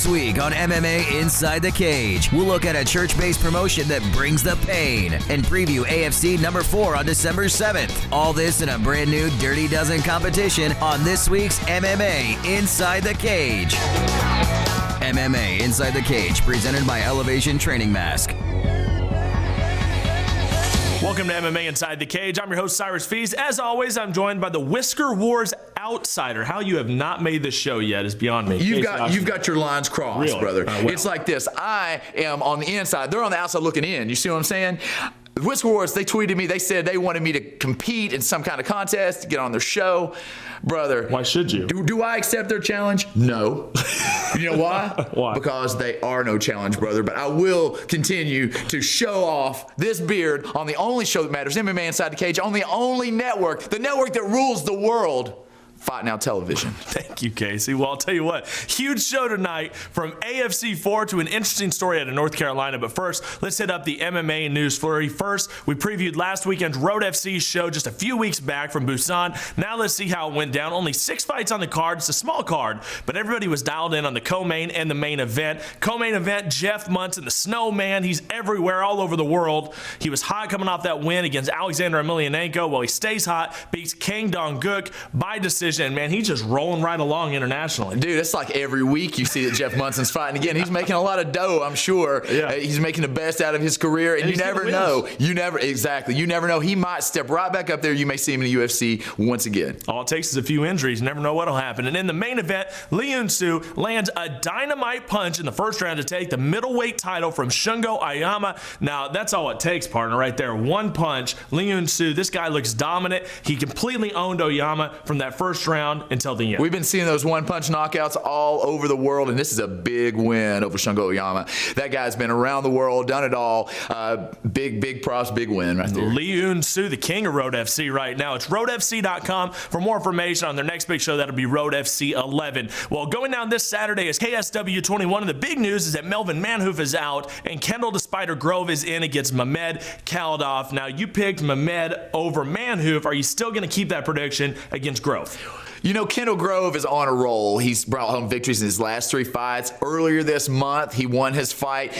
This week on MMA Inside the Cage, we'll look at a church-based promotion that brings the pain and preview AFC number 4 on December 7th. All this in a brand new Dirty Dozen competition on this week's MMA Inside the Cage. MMA Inside the Cage, presented by Elevation Training Mask. Welcome to MMA Inside the Cage. I'm your host, Cyrus Fees. As always, I'm joined by the Whisker Wars outsider. How you have not made this show yet is beyond me. You've got your lines crossed, really? Brother. Well. It's like this. I am on the inside. They're on the outside looking in. You see what I'm saying? The Whisker Wars, they tweeted me. They said they wanted me to compete in some kind of contest, to get on their show. Brother. Why should you? Do I accept their challenge? No. You know why? Why? Because they are no challenge, brother. But I will continue to show off this beard on the only show that matters, MMA Inside the Cage, on the only network, the network that rules the world. Fight Now Television. Thank you, Casey. Well, I'll tell you what, huge show tonight from AFC 4 to an interesting story out of North Carolina. But first, let's hit up the MMA news flurry. First, we previewed last weekend's Road FC show just a few weeks back from Busan. Now let's see how it went down. Only 6 fights on the card. It's a small card, but everybody was dialed in on the co-main and the main event. Co-main event, Jeff Munson, the Snowman. He's everywhere, all over the world. He was hot coming off that win against Alexander Emelianenko. Well, he stays hot, beats Kang Dong-gook by decision. And man, he's just rolling right along internationally. Dude, it's like every week you see that Jeff Munson's fighting again. He's making a lot of dough, I'm sure. Yeah. He's making the best out of his career, and you never know. You never know. He might step right back up there. You may see him in the UFC once again. All it takes is a few injuries. You never know what'll happen. And in the main event, Lee Yun-Soo lands a dynamite punch in the first round to take the middleweight title from Shungo Aoyama. Now, that's all it takes, partner, right there. One punch. Lee Yun-Soo, this guy looks dominant. He completely owned Aoyama from that first round until the end. We've been seeing those one-punch knockouts all over the world, and this is a big win over Shungo Aoyama. That guy's been around the world, done it all. Big props, big win right there. Lee Yun-Soo, the king of Road FC right now. It's roadfc.com for more information on their next big show. That'll be Road FC 11. Well, going down this Saturday is KSW 21, and the big news is that Melvin Manhoef is out, and Kendall the Spider Grove is in against Mamed Khalidov. Now, you picked Mamed over Manhoef. Are you still going to keep that prediction against Grove? You know, Kendall Grove is on a roll. He's brought home victories in his last 3 fights. Earlier this month, he won his fight.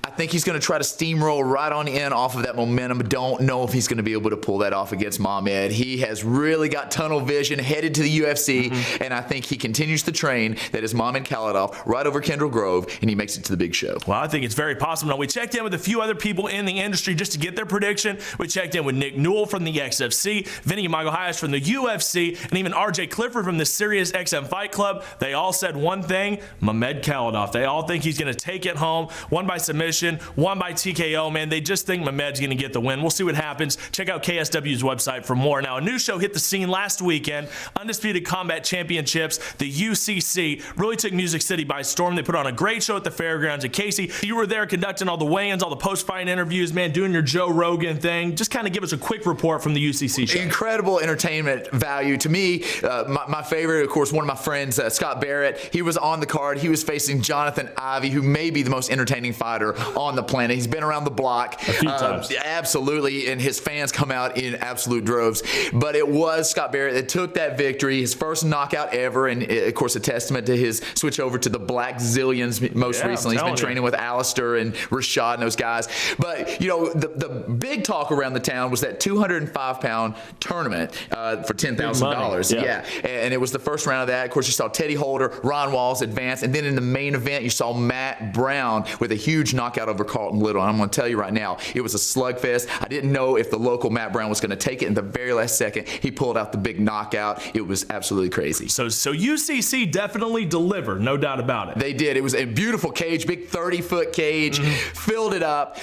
I think he's going to try to steamroll right on in off of that momentum. Don't know if he's going to be able to pull that off against Mamed. He has really got tunnel vision, headed to the UFC, and I think he continues to train that is Mamed Khalidov right over Kendall Grove, and he makes it to the big show. Well, I think it's very possible. Now, we checked in with a few other people in the industry just to get their prediction. We checked in with Nick Newell from the XFC, Vinny Magalhaes from the UFC, and even RJ Clifford from the Sirius XM Fight Club. They all said one thing, Mamed Khalidov. They all think he's going to take it home, one by submission, one by TKO. Man, they just think Mamed's going to get the win. We'll see what happens. Check out KSW's website for more. Now, a new show hit the scene last weekend, Undisputed Combat Championships. The UCC really took Music City by storm. They put on a great show at the fairgrounds. And Casey, you were there conducting all the weigh-ins, all the post-fight interviews, man, doing your Joe Rogan thing. Just kind of give us a quick report from the UCC show. Incredible entertainment value. To me, my favorite, of course, one of my friends, Scott Barrett, he was on the card. He was facing Jonathan Ivey, who may be the most entertaining fighter on the planet. He's been around the block a few times. Absolutely, and his fans come out in absolute droves. But it was Scott Barrett that took that victory, his first knockout ever, and of course a testament to his switch over to the Black Zillions most recently. He's been training with Alistair and Rashad and those guys. But, you know, the big talk around the town was that 205-pound tournament for $10,000. Yeah. And it was the first round of that. Of course, you saw Teddy Holder, Ron Walls advance, and then in the main event, you saw Matt Brown with a huge knockout over Carlton Little. And I'm going to tell you right now, it was a slugfest. I didn't know if the local Matt Brown was going to take it. In the very last second, he pulled out the big knockout. It was absolutely crazy. So UCC definitely delivered, no doubt about it. They did. It was a beautiful cage, big 30-foot cage, filled it up.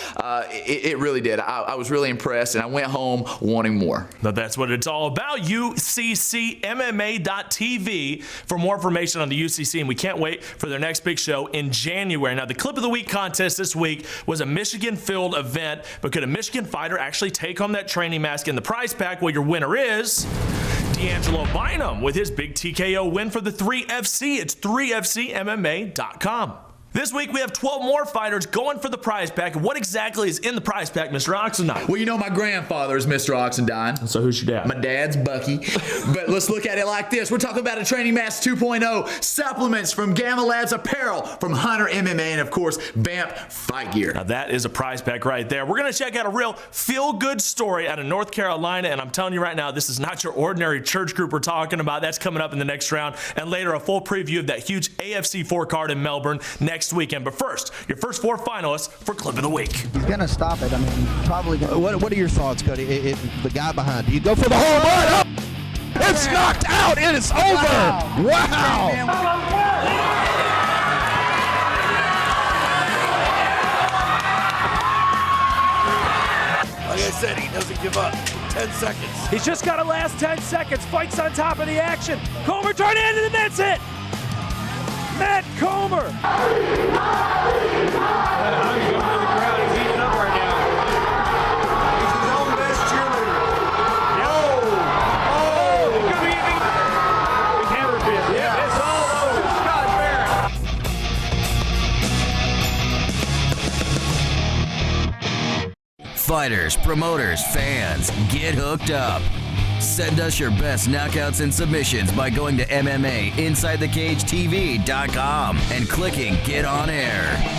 It really did. I was really impressed, and I went home wanting more. But that's what it's all about. UCCMMA.tv for more information on the UCC, and we can't wait for their next big show in January. Now, the Clip of the Week contest this week was a Michigan-filled event, but could a Michigan fighter actually take home that training mask in the prize pack? Well, your winner is D'Angelo Bynum with his big TKO win for the 3FC. It's 3FCMMA.com. This week we have 12 more fighters going for the prize pack. What exactly is in the prize pack, Mr. Oxendine? Well, you know my grandfather is Mr. Oxendine. So who's your dad? My dad's Bucky. But let's look at it like this. We're talking about a Training Mass 2.0, supplements from Gamma Labs apparel, from Hunter MMA, and of course, BAMP Fight Gear. Now that is a prize pack right there. We're going to check out a real feel-good story out of North Carolina, and I'm telling you right now, this is not your ordinary church group we're talking about. That's coming up in the next round, and later a full preview of that huge AFC 4 card in Melbourne next weekend. But first, your first 4 finalists for Clip of the Week. He's going to stop it. I mean, probably going to. What are your thoughts, Cody? The guy behind you, go for the home run. Oh, it's knocked out. It is over. Wow. Like I said, he doesn't give up. 10 seconds. He's just got to last 10 seconds. Fights on top of the action. Comer turned in, and that's it. Matt Comer. Fighters, promoters, fans, get hooked up. Send us your best knockouts and submissions by going to MMAInsideTheCageTV.com and clicking Get On Air.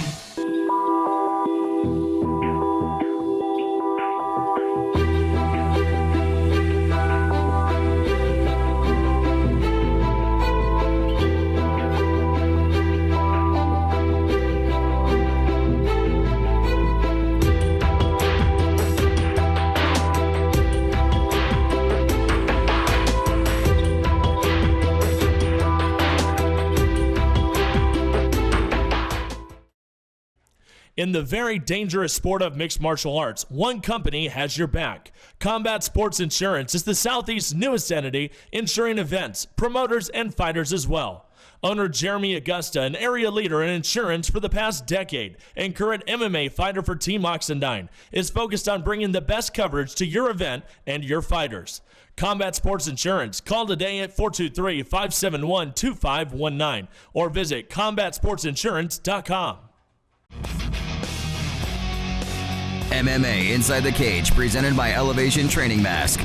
In the very dangerous sport of mixed martial arts, one company has your back. Combat Sports Insurance is the Southeast's newest entity, insuring events, promoters, and fighters as well. Owner Jeremy Augusta, an area leader in insurance for the past decade and current MMA fighter for Team Oxendine, is focused on bringing the best coverage to your event and your fighters. Combat Sports Insurance. Call today at 423-571-2519 or visit combatsportsinsurance.com. MMA Inside the Cage, presented by Elevation Training Mask.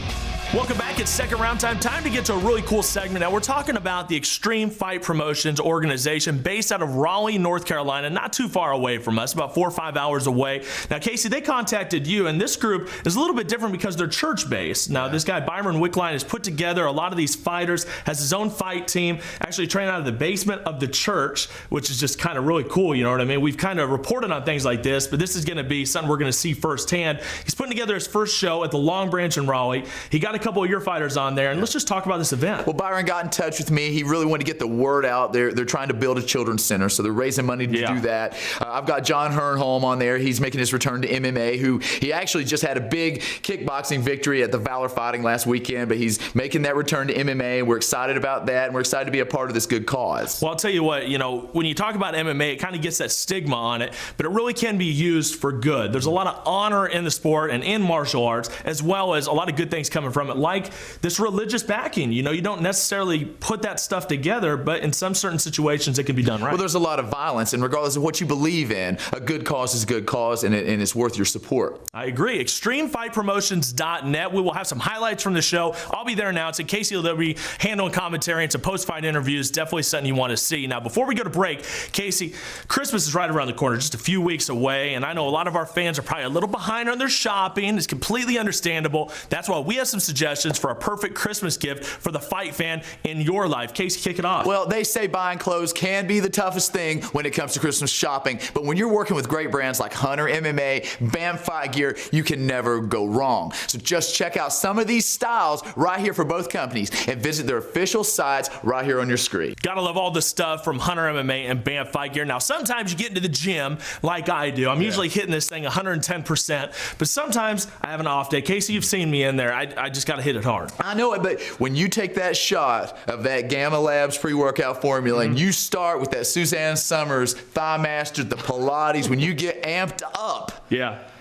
Welcome back. It's second round time. Time to get to a really cool segment. Now, we're talking about the Extreme Fight Promotions organization based out of Raleigh, North Carolina, not too far away from us, about 4 or 5 hours away. Now, Casey, they contacted you, and this group is a little bit different because they're church-based. Now, this guy, Byron Wickline, has put together a lot of these fighters, has his own fight team, actually trained out of the basement of the church, which is just kind of really cool, you know what I mean? We've kind of reported on things like this, but this is going to be something we're going to see firsthand. He's putting together his first show at the Long Branch in Raleigh. He got a couple of your fighters on there, and let's just talk about this event. Well, Byron got in touch with me. He really wanted to get the word out. They're trying to build a children's center, so they're raising money to do that. I've got John Hernholm on there. He's making his return to MMA, who he actually just had a big kickboxing victory at the Valor Fighting last weekend, but he's making that return to MMA, and we're excited about that, and we're excited to be a part of this good cause. Well, I'll tell you what, you know, when you talk about MMA, it kind of gets that stigma on it, but it really can be used for good. There's a lot of honor in the sport and in martial arts, as well as a lot of good things coming from it, like this religious backing. You know, you don't necessarily put that stuff together, but in some certain situations it can be done right. Well, there's a lot of violence, and regardless of what you believe in, a good cause is a good cause, and it's worth your support. I agree. ExtremeFightPromotions.net. We will have some highlights from the show. I'll be there announcing. Casey will be handling commentary and some post-fight interviews. Definitely something you want to see. Now, before we go to break, Casey, Christmas is right around the corner, just a few weeks away, and I know a lot of our fans are probably a little behind on their shopping. It's completely understandable. That's why we have some suggestions for a perfect Christmas gift for the fight fan in your life. Casey, kick it off. Well, they say buying clothes can be the toughest thing when it comes to Christmas shopping, but when you're working with great brands like Hunter MMA, BAMP Fight Gear, you can never go wrong. So just check out some of these styles right here for both companies and visit their official sites right here on your screen. Gotta love all the stuff from Hunter MMA and BAMP Fight Gear. Now, sometimes you get into the gym like I do. I'm usually hitting this thing 110%, but sometimes I have an off day. Casey, you've seen me in there. I just gotta hit it hard. I know it, but when you take that shot of that Gamma Labs pre-workout formula and you start with that Suzanne Summers, Thigh Master, the Pilates, when you get amped up,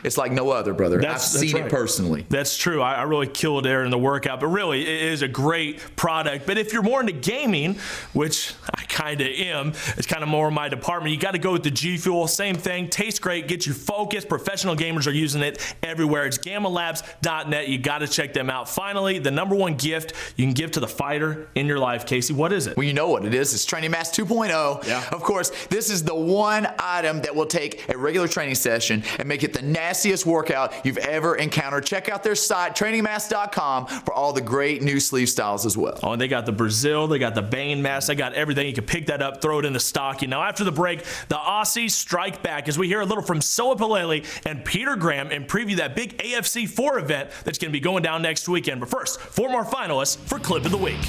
it's like no other, brother. I've seen it personally. That's true. I really killed there in the workout, but really it is a great product. But if you're more into gaming, which I kind of am, it's kind of more my department, you got to go with the G Fuel. Same thing. Tastes great. Gets you focused. Professional gamers are using it everywhere. It's GammaLabs.net. You got to check them out. Finally, the number one gift you can give to the fighter in your life. Casey, what is it? Well, you know what it is. It's Training Mask 2.0. Yeah. Of course, this is the one item that will take a regular training session and make it the nastiest workout you've ever encountered. Check out their site, trainingmask.com, for all the great new sleeve styles as well. Oh, and they got the Brazil, they got the Bane mask, they got everything. You can pick that up, throw it in the stocking. Now, after the break, the Aussies strike back as we hear a little from Soa Palele and Peter Graham and preview that big AFC 4 event that's going to be going down next weekend. But first, 4 more finalists for Clip of the Week.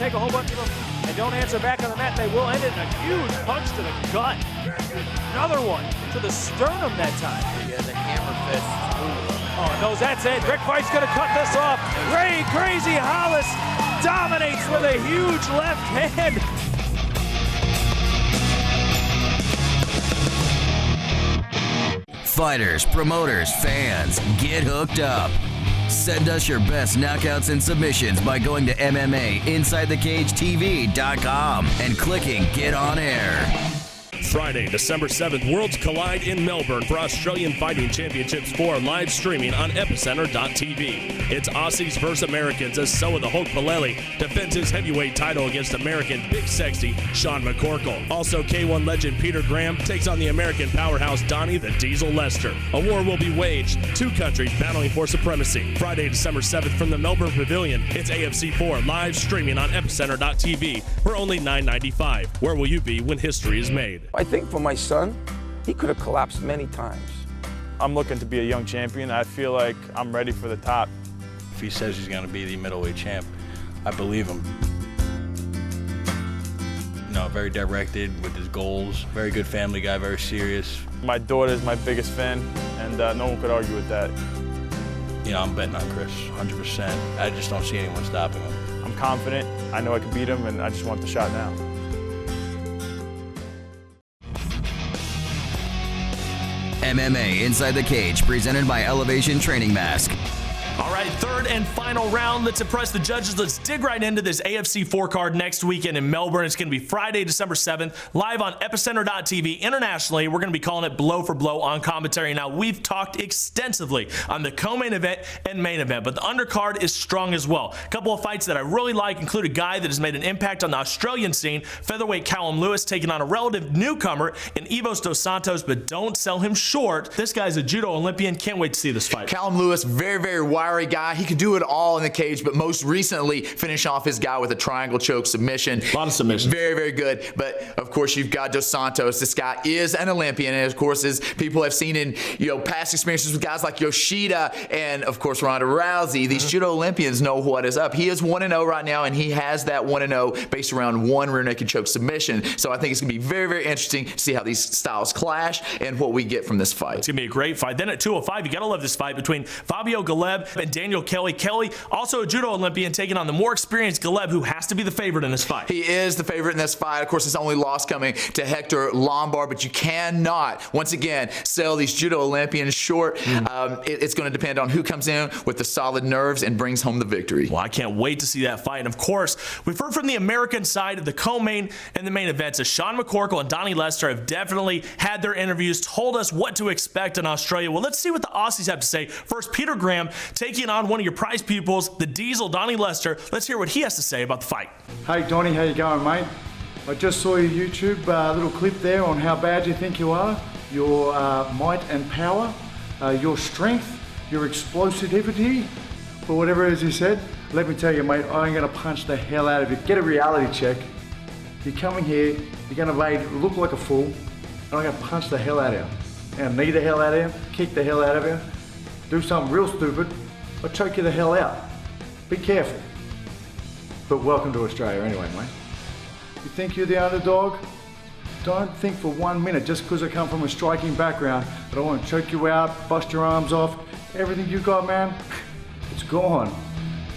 Take a whole bunch of them and don't answer back on the mat, they will end it in a huge punch to the gut. Another one to the sternum that time. Yeah, the hammer fist. Oh, knows that's it. Rick Fight's going to cut this off. Ray Crazy Hollis dominates with a huge left hand. Fighters, promoters, fans, get hooked up. Send us your best knockouts and submissions by going to MMAInsideTheCageTV.com and clicking Get On Air. Friday, December 7th, Worlds collide in Melbourne for Australian Fighting Championships 4 live streaming on Epicenter.tv. It's Aussies versus Americans as Soa the Hulk Palele defends his heavyweight title against American Big Sexy Sean McCorkle. Also, K1 legend Peter Graham takes on the American powerhouse Donnie the Diesel Lester. A war will be waged, 2 countries battling for supremacy. Friday, December 7th from the Melbourne Pavilion, it's AFC 4 live streaming on Epicenter.tv for only $9.95. Where will you be when history is made? I think for my son, he could have collapsed many times. I'm looking to be a young champion. I feel like I'm ready for the top. If he says he's going to be the middleweight champ, I believe him. You know, very directed with his goals, very good family guy, very serious. My daughter's my biggest fan, and no one could argue with that. You know, I'm betting on Chris, 100%. I just don't see anyone stopping him. I'm confident. I know I can beat him, and I just want the shot now. MMA Inside the Cage, presented by Elevation Training Mask. All right, third and final round. Let's impress the judges. Let's dig right into this AFC 4 card next weekend in Melbourne. It's going to be Friday, December 7th, live on Epicenter.tv. Internationally, we're going to be calling it blow for blow on commentary. Now, we've talked extensively on the co-main event and main event, but the undercard is strong as well. A couple of fights that I really like include a guy that has made an impact on the Australian scene, featherweight Callum Lewis, taking on a relative newcomer in Evos Dos Santos, but don't sell him short. This guy's a judo Olympian. Can't wait to see this fight. Callum Lewis, very, very wiry guy. He can do it all in the cage, but most recently finish off his guy with a triangle choke submission. A lot of submissions. Very, very good. But of course, you've got Dos Santos. This guy is an Olympian, and of course, as people have seen in past experiences with guys like Yoshida and of course Ronda Rousey, these judo Olympians know what is up. He is 1-0 right now, and he has that 1-0 based around one rear naked choke submission. So I think it's gonna be very, very interesting to see how these styles clash and what we get from this fight. It's gonna be a great fight. Then at 205, you gotta love this fight between Fabio Galeb and Daniel Kelly. Kelly, also a judo Olympian, taking on the more experienced Galeb, who has to be the favorite in this fight. He is the favorite in this fight. Of course, his only loss coming to Hector Lombard, but you cannot, once again, sell these judo Olympians short. It's going to depend on who comes in with the solid nerves and brings home the victory. Well, I can't wait to see that fight. And of course, we've heard from the American side of the co-main and the main events as Sean McCorkle and Donnie Lester have definitely had their interviews, told us what to expect in Australia. Well, let's see what the Aussies have to say. First, Peter Graham taking on one of your prize pupils, the Diesel, Donnie Lester. Let's hear what he has to say about the fight. Hey, Donnie, how you going, mate? I just saw your YouTube little clip there on how bad you think you are, your might and power, your strength, your explosivity. But whatever it is you said, let me tell you, mate, I ain't gonna punch the hell out of you. Get a reality check. You're coming here, you're gonna look like a fool, and I'm gonna punch the hell out of you. And knee the hell out of you, kick the hell out of you, do something real stupid, or choke you the hell out. Be careful. But welcome to Australia anyway, mate. You think you're the underdog? Don't think for 1 minute, just because I come from a striking background, that I want to choke you out, bust your arms off. Everything you got, man, it's gone.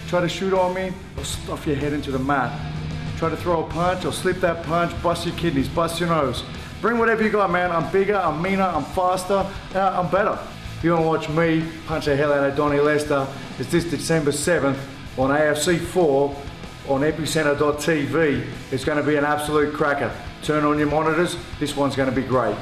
Try to shoot on me, I'll stuff your head into the mat. Try to throw a punch, I'll slip that punch, bust your kidneys, bust your nose. Bring whatever you got, man. I'm bigger, I'm meaner, I'm faster, I'm better. If you want to watch me punch the hell out of Donnie Lester, it's this December 7th on AFC 4 on epicenter.tv. It's going to be an absolute cracker. Turn on your monitors, this one's going to be great.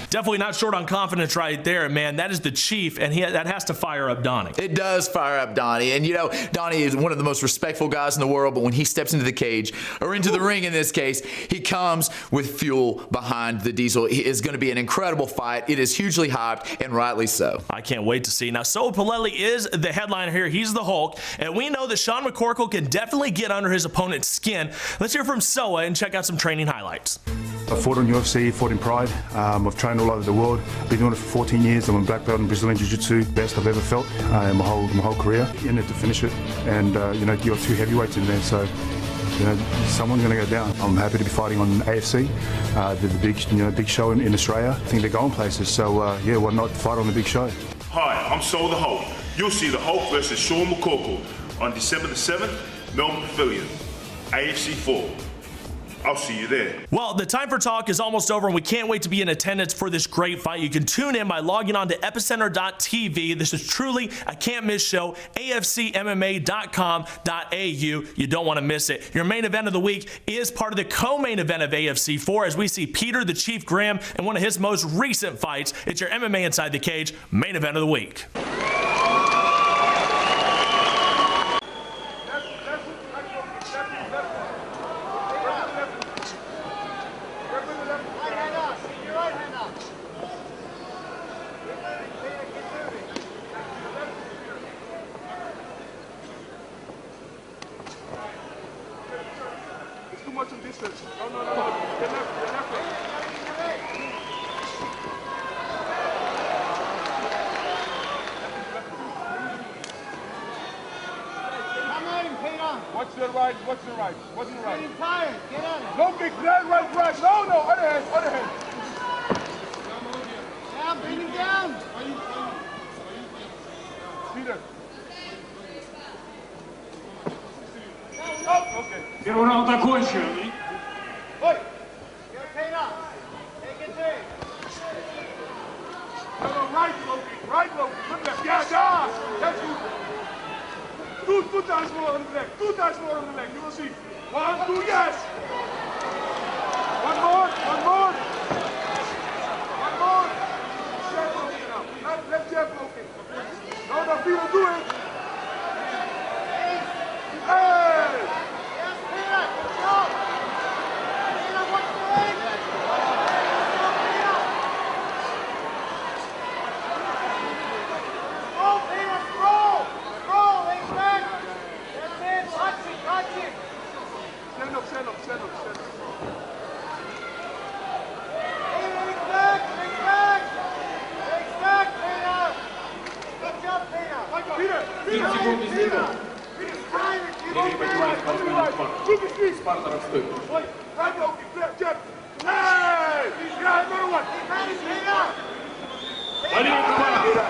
Definitely not short on confidence right there, man. That is the Chief, and that has to fire up Donnie. It does fire up Donnie. And, you know, Donnie is one of the most respectful guys in the world, but when he steps into the cage, or into the ring in this case, he comes with fuel behind the diesel. It is going to be an incredible fight. It is hugely hyped, and rightly so. I can't wait to see. Now, Soa Palelei is the headliner here. He's the Hulk, and we know that Sean McCorkle can definitely get under his opponent's skin. Let's hear from Soa and check out some training highlights. I fought on UFC, fought in Pride. I've trained all over the world. I've been doing it for 14 years. I'm a black belt in Brazilian Jiu-Jitsu, best I've ever felt my whole career. In it to finish it, and you know, you got two heavyweights in there, so you know, someone's going to go down. I'm happy to be fighting on AFC, the big show in Australia. I think they're going places, so yeah, why not fight on the big show? Hi, I'm Soul the Hulk. You'll see the Hulk versus Sean McCorkle on December the 7th, Melbourne Pavilion, AFC 4. I'll see you there. Well, the time for talk is almost over, and we can't wait to be in attendance for this great fight. You can tune in by logging on to epicenter.tv. This is truly a can't-miss show, afcmma.com.au. You don't want to miss it. Your main event of the week is part of the co-main event of AFC 4 as we see Peter the Chief Graham in one of his most recent fights. It's your MMA Inside the Cage main event of the week. What's the right? Getting tired. Get on it. No kick. Right. No. Other hand. Down. Bring him down. Peter. Oh, okay. Первый раунд окончен. Ой. Get paid up. Take it there. No, right, Loki. Look left. Yeah. That's you. Two times more on the leg. You will see. 1, 2, yes. One more. Jab looking now. Not left jab looking. No, people do it. Hey! Yes, Peter. Go. Peter, what's the leg? Roll, Peter, roll. Legs back. That's it. Watch it. Stand up. Legs back, Peter. Good job, Peter. Peter. Right, Loki. Left jab. Hey! Yeah, another one. Peter.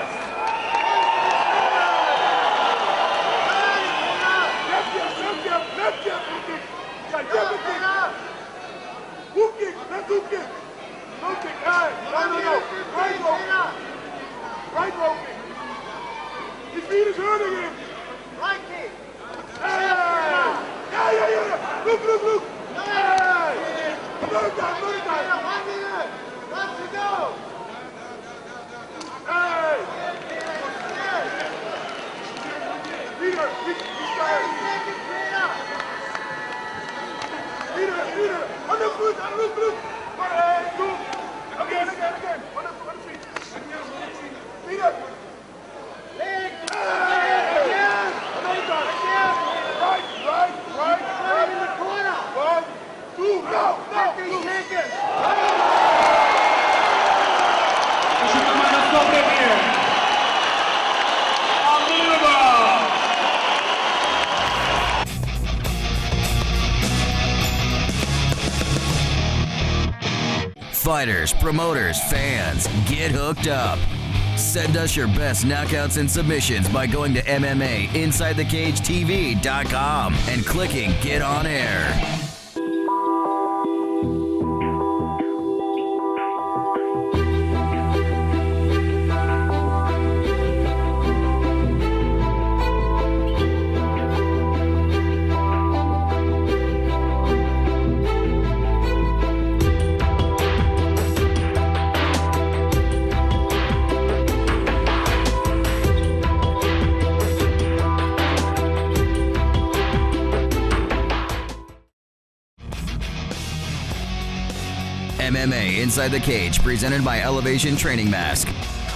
Left jab, hook kick. Left hook kick. No kick. Hey, no. Right rope kick. His feet is hurting him. Right kick. Hey! Yeah. Look. Hey! Another time. 1 minute. Let's go. Hey! Peter, he's tired. Peter, on the foot. 1, 2. Again. On the feet. Peter. Leg. Again. On Fighters, promoters, fans, get hooked up. Send us your best knockouts and submissions by going to MMAInsideTheCageTV.com and clicking Get On Air. MMA Inside the Cage, presented by Elevation Training Mask.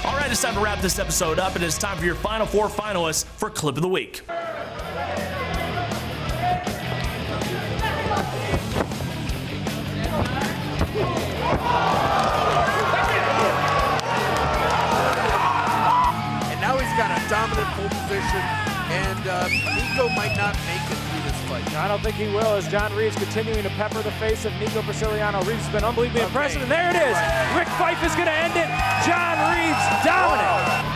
All right, it's time to wrap this episode up, and it's time for your final four finalists for Clip of the Week. And now he's got a dominant full position, and Nico might not make it through this fight. I don't think he will, as John Reeves continuing to pepper the face of Nico Brasiliano. Reeves has been unbelievably impressive, and there it is. Rick Fife is going to end it. John Reeves dominant.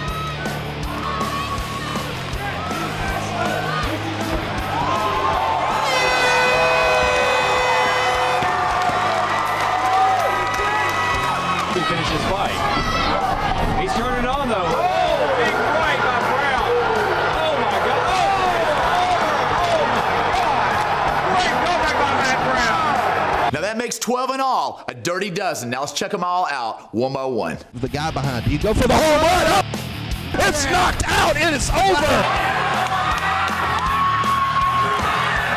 He finished his fight. He's turning on though. Oh, big right by Brown. Oh my God. Great comeback by Matt Brown. Now that makes 12 in all, a dirty dozen. Now let's check them all out one by one. The guy behind you, go for the home run. Up. It's knocked out. It is over.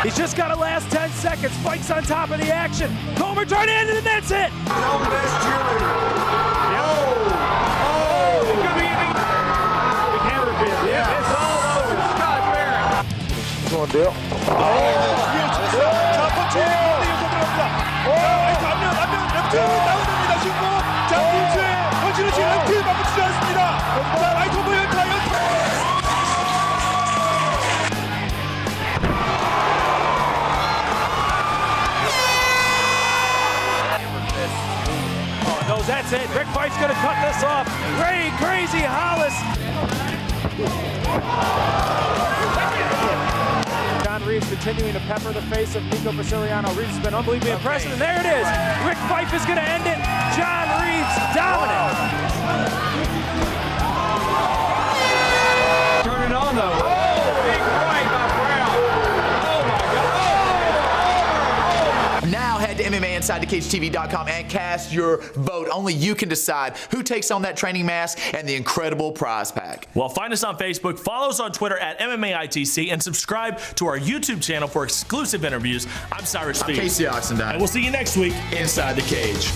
He's just got to last 10 seconds. Fights on top of the action. Comer trying to end it, and that's it. No best cheerleader. It's all over. Scott Barrett. Going Bill. 자, 터치 이어서 앞면 레프트 나오됩니다. 신고 장민수의 터치를 지금 레프트 막아치지 않습니다. 자, 라이트 오버 연타. That's it. Rick Fife's going to cut this off. Crazy Hollis. John Reeves continuing to pepper the face of Nico Brasiliano. Reeves has been unbelievably impressive, and there it is. Rick Fife is going to end it. John Reeves dominant. Turning on though. Oh, big right by Brown. Oh my God. Now head to MMAInsideTheCageTV.com and cast your vote. Only you can decide who takes on that training mask and the incredible prize pack. Well, find us on Facebook, follow us on Twitter at MMAITC, and subscribe to our YouTube channel for exclusive interviews. I'm Cyrus Speed. I'm Casey Oxendine. And we'll see you next week Inside the Cage.